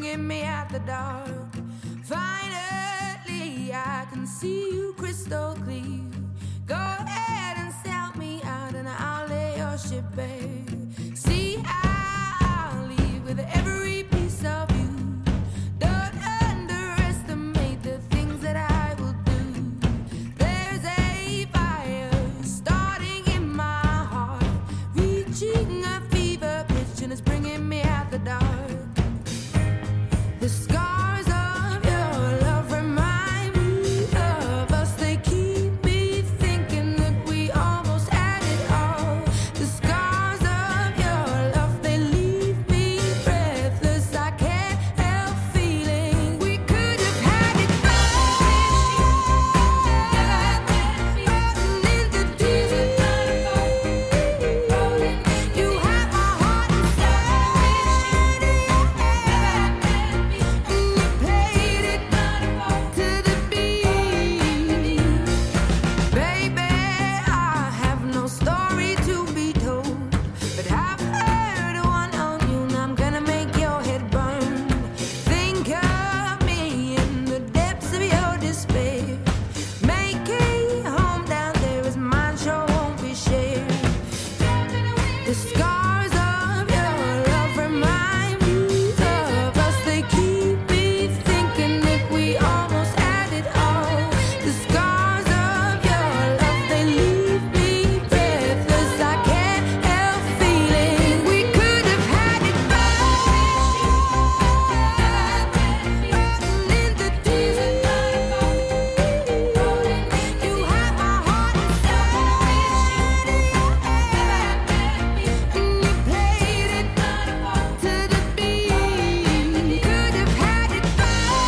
bringing me out the dark. Finally, I can see you crystal clear. Go ahead and sell me out, and I'll lay your ship bare. See, I'll leave with every piece of you. Don't underestimate the things that I will do. There's a fire starting in my heart, reaching a fever pitch, and it's bringing me out the dark. The scars of your love remind me of us. They keep me thinking that we almost had it all. The scars of your love, they leave me breathless. I can't help feeling we could have had it all. Rotten into tears, you have my heart inside, and you played it to the beat. Baby, I have no story to be told, but I've heard one on you, and I'm gonna make your head burn. Think of me in the depths of your despair. Make a home down there, as mine sure won't be shared. The scars of your love remind me of us. They keep me thinking that we almost had it all. The scars of your love, they leave me breathless. I can't help feeling we could have had it all. Rotten into tears, you have my heart inside, and you played it to the beat. Could have had it all.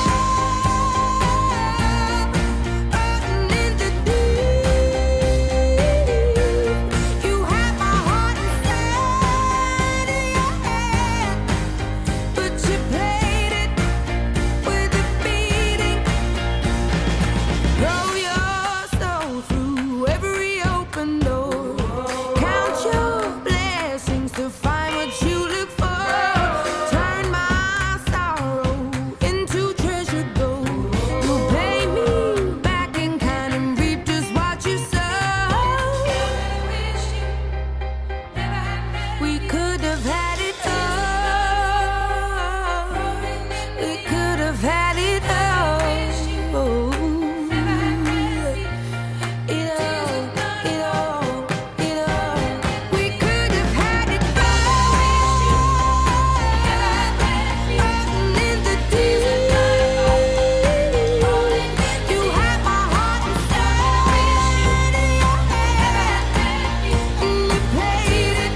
Rotten into tears, you have my heart inside, but you played it with a beating. Throw your soul through every open door. Count your blessings to find what you look for. Turn my sorrow into treasured gold. You'll pay me back in kind and reap just what you sow. We could have had it all. We could have had it all. It all. We could have had it all. Rotten into tears, you have my heart inside, and you played it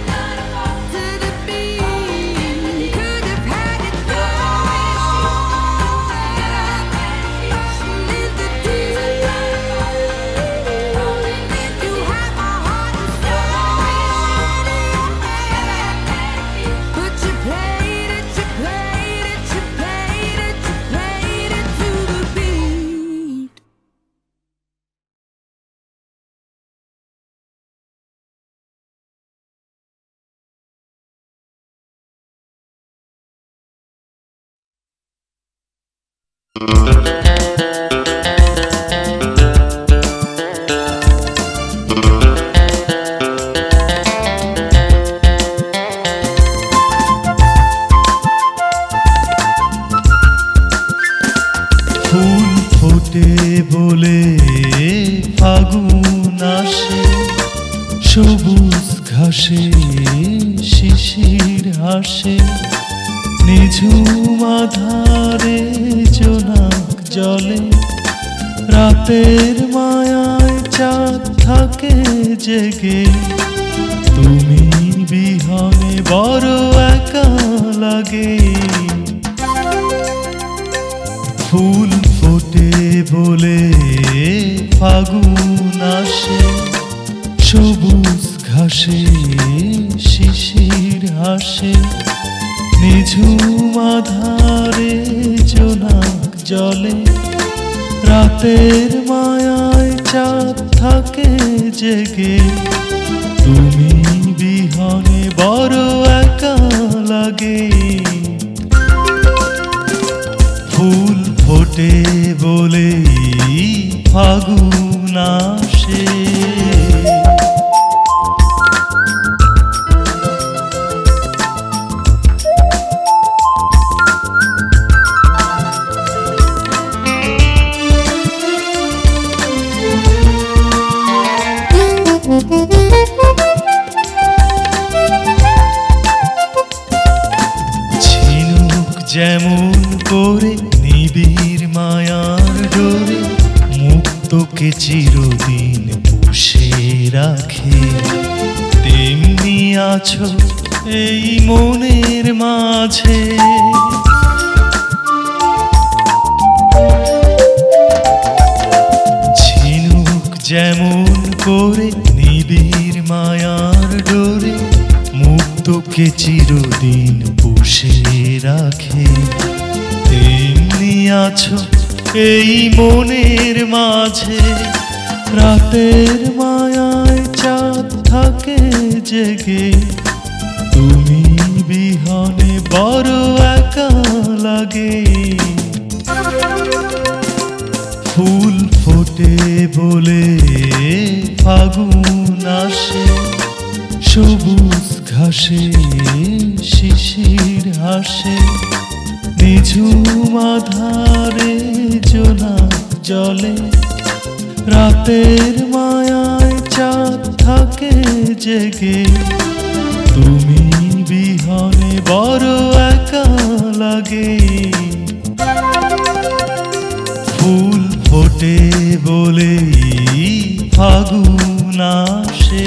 to the beat. Could have had it all. Rotten into tears, you have my heart inside, but you played it to the beat. ফুল ফোটে বলে ফাগুন আসে, সবুজ ঘাসে শিশির হাসে, নিঝুম আধারে জোনাক জলে, রাতের মায়ায় চাঁদ থাকে জেগে, তুমি বিহনে বড় একা লাগে। ফুল ফোটে বলে ফাগুন আসে, সবুজ ঘাসে শিশির হাসে, নিঝুম আধারে জোনাক জলে, রাতের মায়ায় চাঁদ থাকে জেগে, তুমি বিহনে বড় একা লাগে। বলেই ফাগুন আসে। যেমন করে নিবিড় মায়ার ডোরে মুক্তকে চিরদিন পুষে রাখে, তেমনি আছো এই মনের মাঝে। ঝিনুক যেমন করে নিবিড় মায়ার ডোরে মুক্তকে চিরদিন পুষে রাখে, তেমনি আছো এই মনের মাঝে। রাতের মায়ায় চাঁদ থাকে জেগে, তুমি বিহনে বড় একা লাগে। ফুল ফোটে বলে ফাগুন আসে, সবুজ ঘাসে শিশির হাসে, নিঝুম আধারে জোনাক জলে। রাতের মায়ায় চাঁদ থাকে জেগে, তুমি বিহনে বড় একা লাগে। ফুল ফোটে বলেই ফাগুন আসে।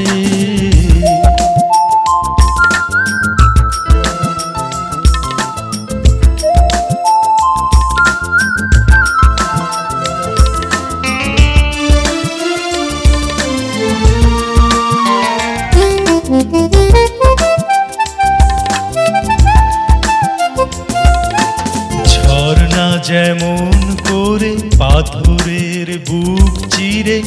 ঝর্ণা যেমন করে পাথরের বুক চিরে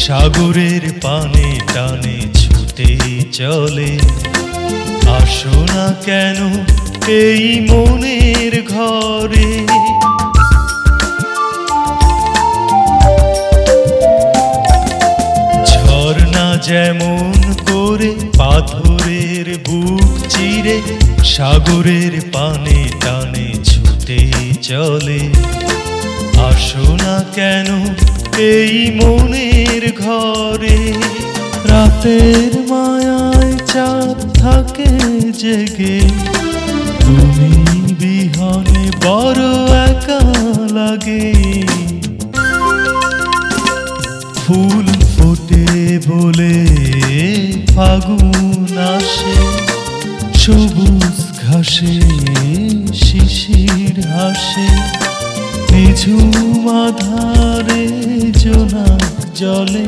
সাগরের পানে টানে ছুটে চলে, আসো না কেন এই মনের ঘরে। ঝর্ণা যেমন করে পাথরের বুক চিরে সাগরের পানে টানে ছুটে চলে, আসো না কেন এই মনের ঘরে। রাতের মায়ায় চাঁদ থাকে জেগে, তুমি বিহনে বড় একা লাগে। ফুল ফোটে বলে ফাগুন আসে, সবুজ ঘাসে শিশির হাসে, নিঝুম আধারে জোনাক জলে।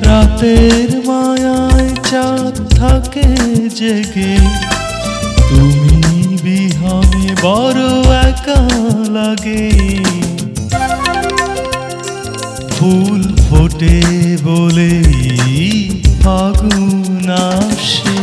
রাতের মায়ায় চাঁদ থাকে জেগে, তুমি বিহনে বড় একা লাগে। ফুল ফোটে বলেই ফাগুন আসে।